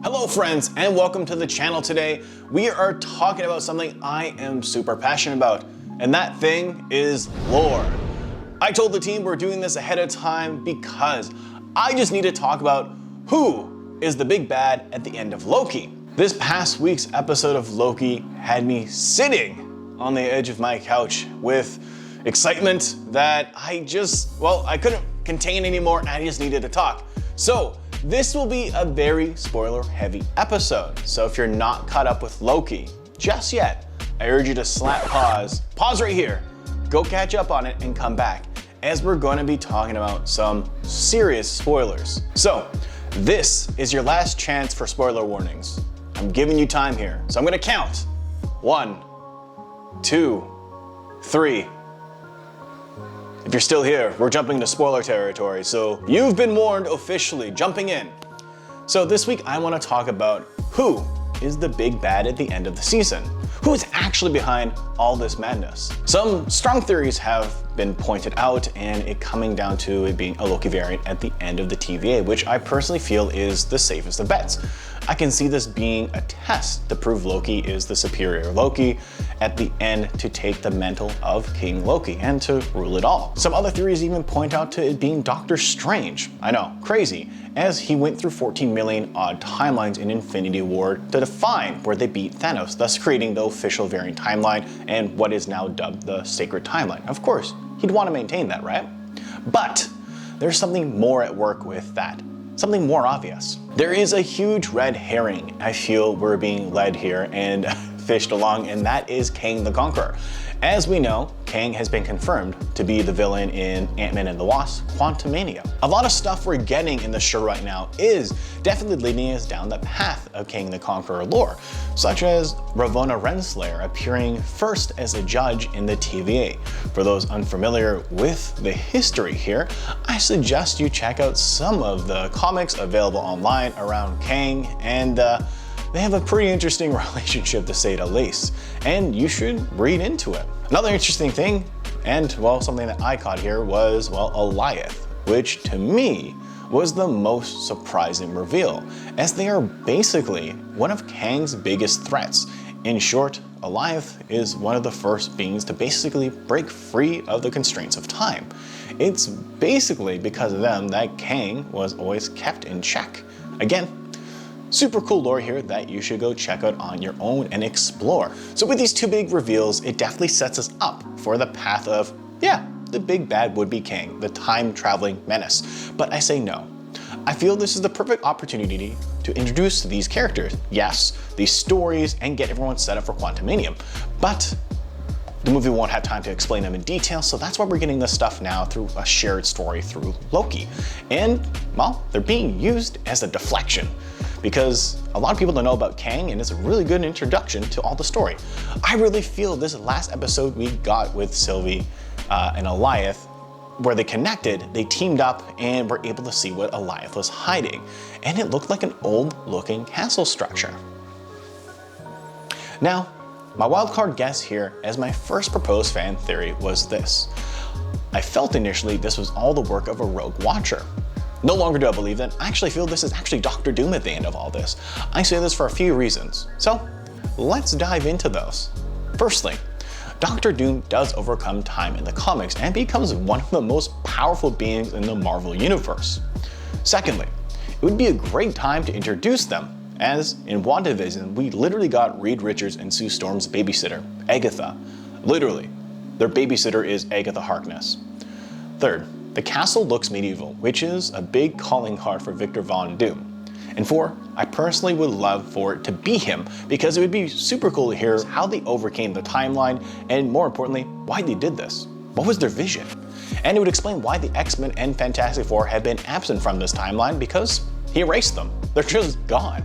Hello friends, and welcome to the channel. Today we are talking about something I am super passionate about, and that thing is lore. I told the team we're doing this ahead of time because I just need to talk about who is the big bad at the end of Loki. This past week's episode of Loki had me sitting on the edge of my couch with excitement that I couldn't contain anymore, and I just needed to talk. So this will be a very spoiler-heavy episode, so if you're not caught up with Loki just yet, I urge you to slap pause right here, go catch up on it, and come back, as we're going to be talking about some serious spoilers. So, this is your last chance for spoiler warnings. I'm giving you time here, so I'm going to count. 1, 2, 3. If you're still here, we're jumping into spoiler territory, so you've been warned officially, jumping in. So this week I want to talk about who is the big bad at the end of the season. Who is actually behind all this madness? Some strong theories have been pointed out, and it coming down to it being a Loki variant at the end of the TVA, which I personally feel is the safest of bets. I can see this being a test to prove Loki is the superior Loki at the end, to take the mantle of King Loki and to rule it all. Some other theories even point out to it being Doctor Strange. I know, crazy, as he went through 14 million odd timelines in Infinity War to define where they beat Thanos, thus creating the official variant timeline and what is now dubbed the Sacred Timeline. Of course, he'd want to maintain that, right? But there's something more at work with that. Something more obvious. There is a huge red herring I feel we're being led here and fished along, and that is Kang the Conqueror. As we know, Kang has been confirmed to be the villain in Ant-Man and the Wasp: Quantumania. A lot of stuff we're getting in the show right now is definitely leading us down the path of Kang the Conqueror lore, such as Ravonna Renslayer appearing first as a judge in the TVA. For those unfamiliar with the history here, I suggest you check out some of the comics available online around Kang, and they have a pretty interesting relationship, to say the least, and you should read into it. Another interesting thing, and something that I caught here was, Elath, which to me was the most surprising reveal, as they are basically one of Kang's biggest threats. In short, Elath is one of the first beings to basically break free of the constraints of time. It's basically because of them that Kang was always kept in check. Again, super cool lore here that you should go check out on your own and explore. So with these two big reveals, it definitely sets us up for the path of, the big bad would be Kang, the time-traveling menace. But I say no. I feel this is the perfect opportunity to introduce these characters, yes, these stories, and get everyone set up for Quantumania. But the movie won't have time to explain them in detail, so that's why we're getting this stuff now through a shared story through Loki. And, they're being used as a deflection, because a lot of people don't know about Kang, and it's a really good introduction to all the story. I really feel this last episode we got with Sylvie and Elath, where they connected, they teamed up and were able to see what Elath was hiding. And it looked like an old-looking castle structure. Now, my wildcard guess here as my first proposed fan theory was this. I felt initially this was all the work of a rogue watcher. No longer do I believe that. I actually feel this is actually Doctor Doom at the end of all this. I say this for a few reasons. So let's dive into those. Firstly, Doctor Doom does overcome time in the comics and becomes one of the most powerful beings in the Marvel Universe. Secondly, it would be a great time to introduce them, as in WandaVision, we literally got Reed Richards and Sue Storm's babysitter, Agatha. Literally, their babysitter is Agatha Harkness. Third, the castle looks medieval, which is a big calling card for Victor Von Doom. And four, I personally would love for it to be him, because it would be super cool to hear how they overcame the timeline, and more importantly, why they did this. What was their vision? And it would explain why the X-Men and Fantastic Four have been absent from this timeline, because he erased them. They're just gone.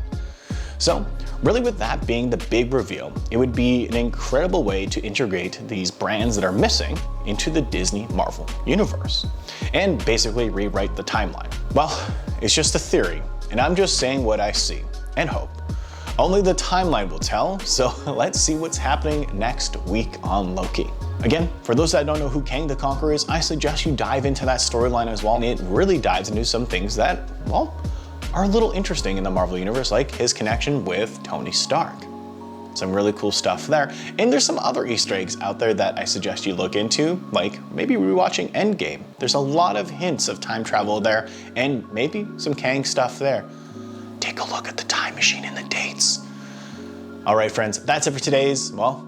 So, really with that being the big reveal, it would be an incredible way to integrate these brands that are missing into the Disney Marvel universe, and basically rewrite the timeline. Well, it's just a theory, and I'm just saying what I see and hope. Only the timeline will tell, so let's see what's happening next week on Loki. Again, for those that don't know who Kang the Conqueror is, I suggest you dive into that storyline as well, and it really dives into some things that, are a little interesting in the Marvel Universe, like his connection with Tony Stark. Some really cool stuff there. And there's some other Easter eggs out there that I suggest you look into, like maybe rewatching Endgame. There's a lot of hints of time travel there, and maybe some Kang stuff there. Take a look at the time machine and the dates. All right, friends, that's it for today's, well,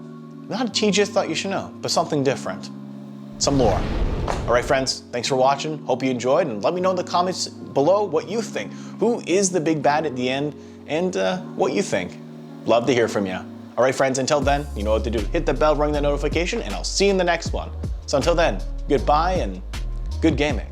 not a tea just thought you should know, but something different. Some lore. All right, friends, thanks for watching. Hope you enjoyed, and let me know in the comments below what you think. Who is the big bad at the end, and what you think. Love to hear from you. All right, friends, until then, you know what to do. Hit the bell, ring that notification, and I'll see you in the next one. So until then, goodbye and good gaming.